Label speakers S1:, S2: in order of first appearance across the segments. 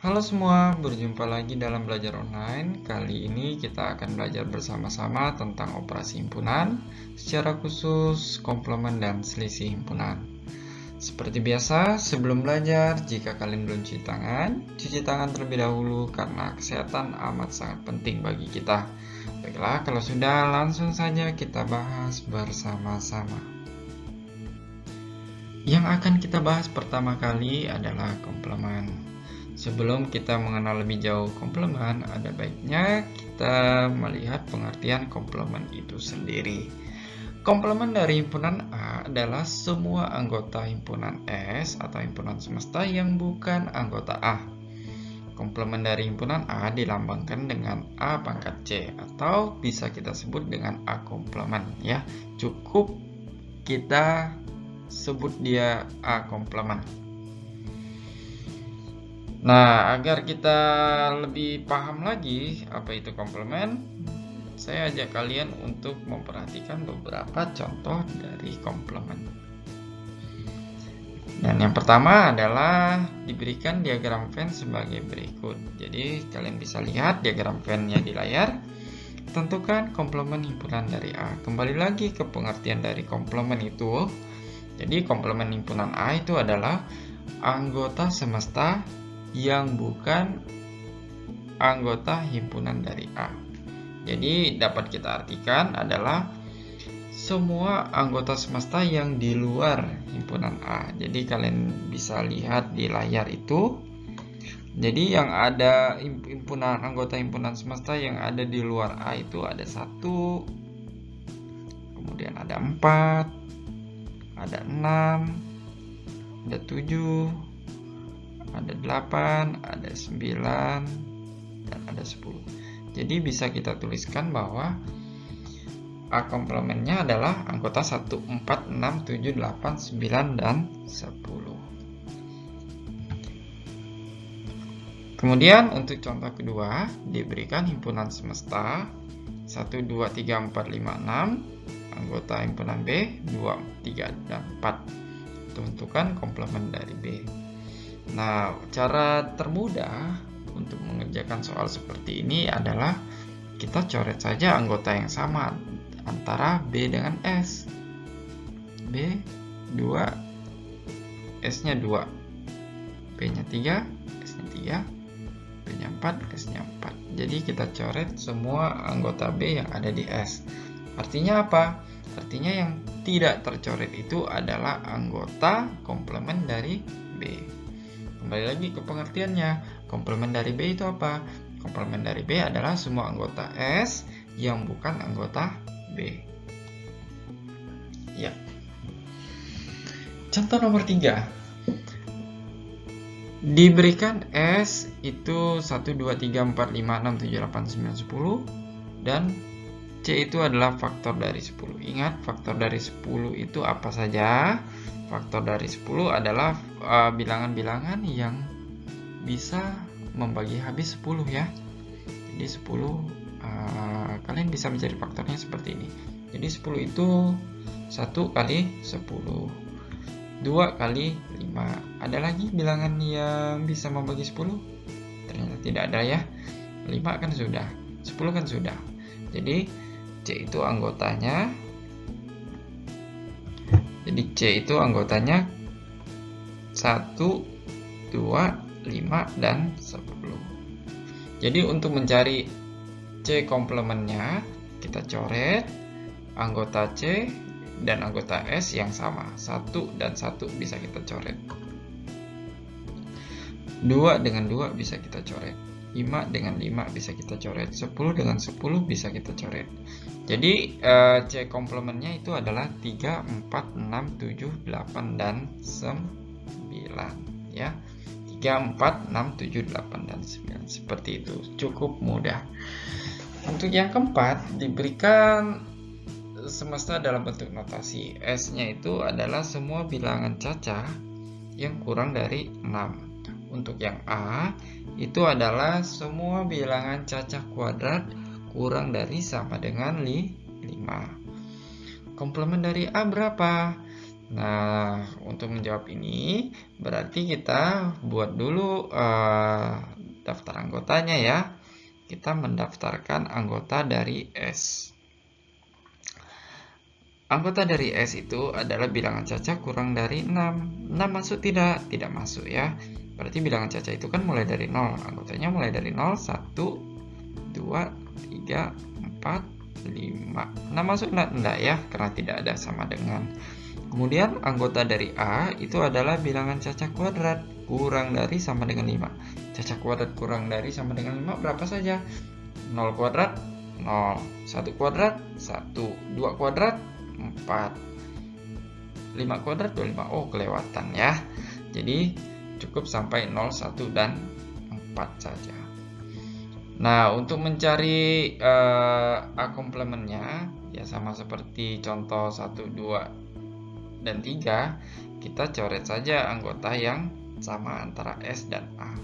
S1: Halo semua, berjumpa lagi dalam belajar online. Kali ini kita akan belajar bersama-sama tentang operasi himpunan, secara khusus komplement dan selisih himpunan. Seperti biasa, sebelum belajar, jika kalian belum cuci tangan terlebih dahulu karena kesehatan amat sangat penting bagi kita. Baiklah, kalau sudah, langsung saja kita bahas bersama-sama. Yang akan kita bahas pertama kali adalah komplement. Sebelum kita mengenal lebih jauh komplement, ada baiknya kita melihat pengertian komplement itu sendiri. Komplement dari himpunan A adalah semua anggota himpunan S atau himpunan semesta yang bukan anggota A. Komplement dari himpunan A dilambangkan dengan A pangkat C atau bisa kita sebut dengan A komplement ya. Cukup kita sebut dia A komplement. Nah, agar kita lebih paham lagi apa itu komplement, saya ajak kalian untuk memperhatikan beberapa contoh dari komplement. Dan yang pertama adalah diberikan diagram Venn sebagai berikut. Jadi, kalian bisa lihat diagram Venn-nya di layar. Tentukan komplement himpunan dari A. Kembali lagi ke pengertian dari komplement itu. Jadi, komplement himpunan A itu adalah anggota semesta yang bukan anggota himpunan dari A. Jadi dapat kita artikan adalah semua anggota semesta yang di luar himpunan A. Jadi kalian bisa lihat di layar itu. Jadi yang ada himpunan anggota himpunan semesta yang ada di luar A itu ada 1, kemudian ada 4, ada 6, ada 7, ada 8, ada 9, dan ada 10. Jadi bisa kita tuliskan bahwa A komplementnya adalah anggota 1, 4, 6, 7, 8, 9, dan 10. Kemudian untuk contoh kedua, diberikan himpunan semesta 1, 2, 3, 4, 5, 6, anggota himpunan B 2, 3, dan 4. Tentukan komplement dari B. Nah, cara termudah untuk mengerjakan soal seperti ini adalah kita coret saja anggota yang sama antara B dengan S. B 2, S-nya 2, B-nya 3, S-nya 3, B-nya 4, S-nya 4. Jadi kita coret semua anggota B yang ada di S. Artinya apa? Artinya yang tidak tercoret itu adalah anggota komplement dari B. Kembali lagi ke pengertiannya, komplement dari B itu apa? Komplement dari B adalah semua anggota S yang bukan anggota B. Ya. Contoh nomor 3. Diberikan S itu 1, 2, 3, 4, 5, 6, 7, 8, 9, 10 dan C itu adalah faktor dari 10. Ingat, faktor dari 10 itu apa saja? Faktor dari 10 adalah bilangan-bilangan yang bisa membagi habis 10 ya. Jadi 10 kalian bisa mencari faktornya seperti ini. Jadi 10 itu 1 kali 10, 2 kali 5. Ada lagi bilangan yang bisa membagi 10? Ternyata tidak ada ya. 5 kan sudah, 10 kan sudah. Jadi C itu anggotanya. Jadi C itu anggotanya 1, 2, 5, dan 10. Jadi untuk mencari C komplementnya, kita coret anggota C dan anggota S yang sama. 1 dan 1 bisa kita coret. 2 dengan 2 bisa kita coret. 5 dengan 5 bisa kita coret. 10 dengan 10 bisa kita coret. Jadi C komplementnya itu adalah 3, 4, 6, 7, 8, dan 9 ya. 3, 4, 6, 7, 8, dan 9. Seperti itu, cukup mudah. Untuk yang keempat, diberikan semesta dalam bentuk notasi. S-nya itu adalah semua bilangan cacah yang kurang dari 6. Untuk yang A, itu adalah semua bilangan cacah kuadrat kurang dari sama dengan 5. Komplement dari A berapa? Nah, untuk menjawab ini berarti kita buat dulu mendaftar anggotanya ya. Kita mendaftarkan anggota dari S. Anggota dari S itu adalah bilangan Caca kurang dari 6. 6 masuk tidak? Tidak masuk ya. Berarti bilangan Caca itu kan mulai dari 0. Anggotanya mulai dari 0, 1, 2, 3, 4, 5. 6 masuk enggak ya? Karena tidak ada sama dengan. Kemudian anggota dari A itu adalah bilangan Caca kuadrat kurang dari sama dengan 5. Caca kuadrat kurang dari sama dengan 5 berapa saja? 0 kuadrat 0, 1 kuadrat 1, 2 kuadrat 4, 5 kuadrat 25. Oh, kelewatan ya. Jadi cukup sampai 0, 1, dan 4 saja. Nah, untuk mencari A komplementnya ya sama seperti contoh 1, 2, dan 3, kita coret saja anggota yang sama antara S dan A.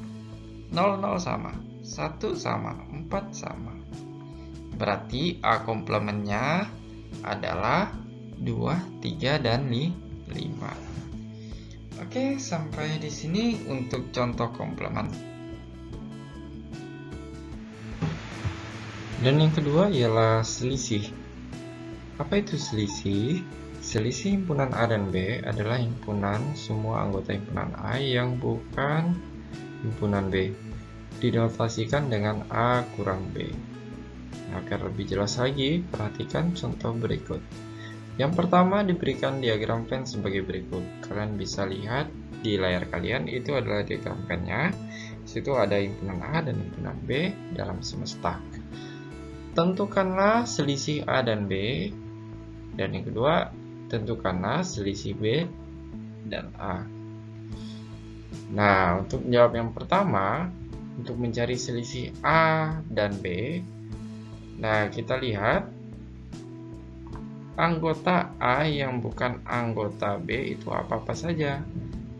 S1: 0, 0 sama, 1 sama, 4 sama. Berarti A komplementnya adalah 2, 3, dan 5. Oke, sampai di sini untuk contoh komplement. Dan yang kedua ialah selisih. Apa itu selisih? Selisih himpunan A dan B adalah himpunan semua anggota himpunan A yang bukan himpunan B. Dinotasikan dengan A kurang B. Agar lebih jelas lagi, perhatikan contoh berikut. Yang pertama diberikan diagram Venn sebagai berikut. Kalian bisa lihat di layar kalian, itu adalah diagram Venn-nya. Situ ada himpunan A dan himpunan B dalam semesta. Tentukanlah selisih A dan B. Dan yang kedua, tentukanlah selisih B dan A. Nah, untuk menjawab yang pertama, untuk mencari selisih A dan B, nah kita lihat anggota A yang bukan anggota B itu apa-apa saja.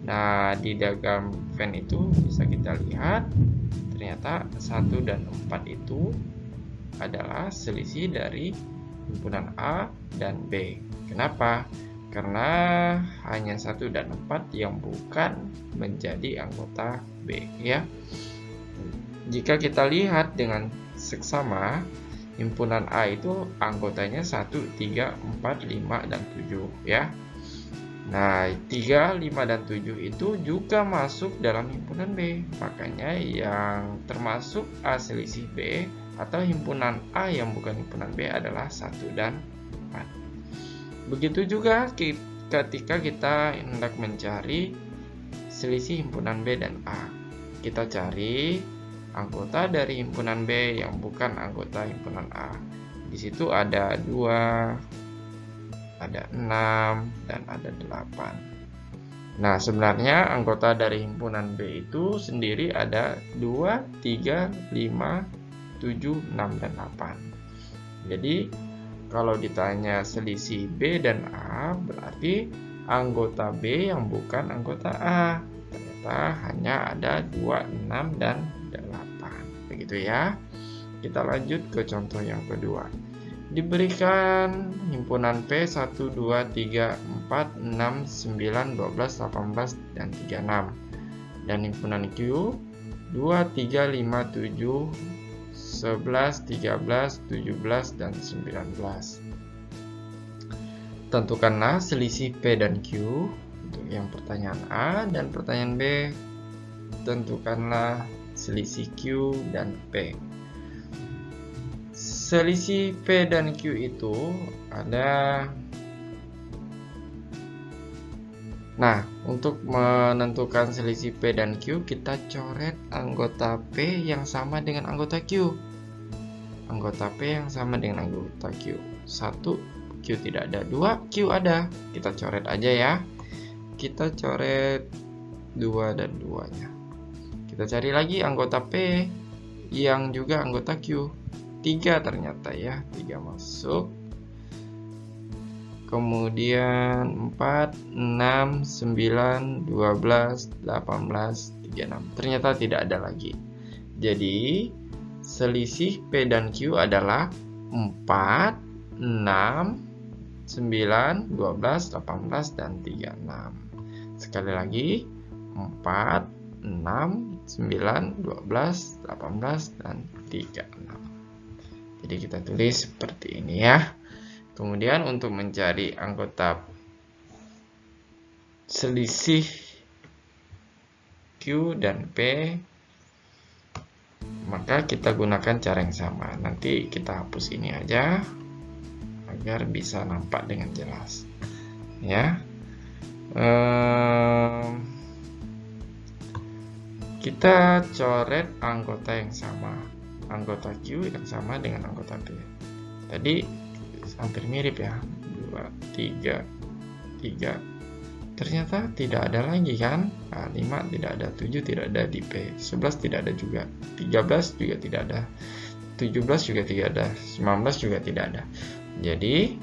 S1: Nah, di diagram Venn itu bisa kita lihat ternyata 1 dan 4 itu adalah selisih dari himpunan A dan B. Kenapa? Karena hanya 1 dan 4 yang bukan menjadi anggota B ya. Jika kita lihat dengan seksama, himpunan A itu anggotanya 1, 3, 4, 5, dan 7 ya. Nah, 3, 5, dan 7 itu juga masuk dalam himpunan B. Makanya yang termasuk A selisih B atau himpunan A yang bukan himpunan B adalah 1 dan 4. Begitu juga ketika kita hendak mencari selisih himpunan B dan A. Kita cari anggota dari himpunan B yang bukan anggota himpunan A. Di situ ada 2, ada 6, dan ada 8. Nah, sebenarnya anggota dari himpunan B itu sendiri ada 2, 3, 5, 7, 6, dan 8. Jadi, kalau ditanya selisih B dan A, berarti anggota B yang bukan anggota A. Ternyata hanya ada 2, 6, dan 8. Begitu ya. Kita lanjut ke contoh yang kedua. Diberikan himpunan P 1, 2, 3, 4, 6, 9, 12, 18, dan 36. Dan himpunan Q 2, 3, 5, 7, 11, 13, 17, dan 19. Tentukanlah selisih P dan Q. Untuk yang pertanyaan A dan pertanyaan B, tentukanlah selisih Q dan P. Selisih P dan Q itu ada. Nah, untuk menentukan selisih P dan Q, kita coret anggota P yang sama dengan anggota Q. Anggota P yang sama dengan anggota Q. 1, Q tidak ada. 2, Q ada. Kita coret aja ya. Kita coret 2 dan 2-nya. Kita cari lagi anggota P yang juga anggota Q. 3 ternyata ya, 3 masuk. Kemudian 4, 6, 9, 12, 18, 36. Ternyata tidak ada lagi. Jadi selisih P dan Q adalah 4, 6, 9, 12, 18, dan 36. Sekali lagi 4, 6, 9, 12, 18, dan 36. Jadi kita tulis seperti ini ya. Kemudian untuk mencari anggota selisih Q dan P, maka kita gunakan cara yang sama. Nanti kita hapus ini aja agar bisa nampak dengan jelas ya. Kita coret anggota yang sama, anggota Q yang sama dengan anggota P. Tadi hampir mirip ya, 2, 3, 3. Ternyata tidak ada lagi kan. 5 tidak ada, 7 tidak ada di P, 11 tidak ada juga, 13 juga tidak ada, 17 juga tidak ada, 19 juga tidak ada. Jadi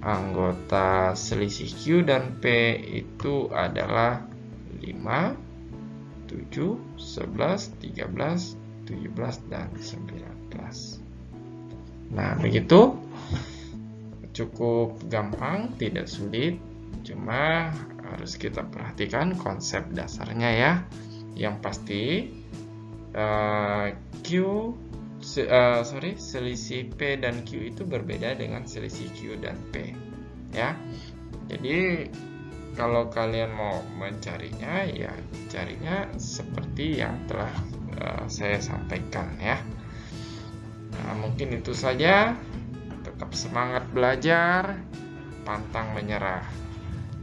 S1: anggota selisih Q dan P itu adalah 5, 7, 11, 13, 17, dan 19. Nah, begitu. Cukup gampang, tidak sulit. Cuma harus kita perhatikan konsep dasarnya ya. Yang pasti selisih P dan Q itu berbeda dengan selisih Q dan P ya. Jadi kalau kalian mau mencarinya, ya carinya seperti yang telah saya sampaikan ya. Nah, mungkin itu saja. Tetap semangat belajar, pantang menyerah,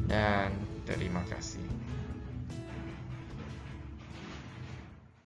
S1: dan terima kasih.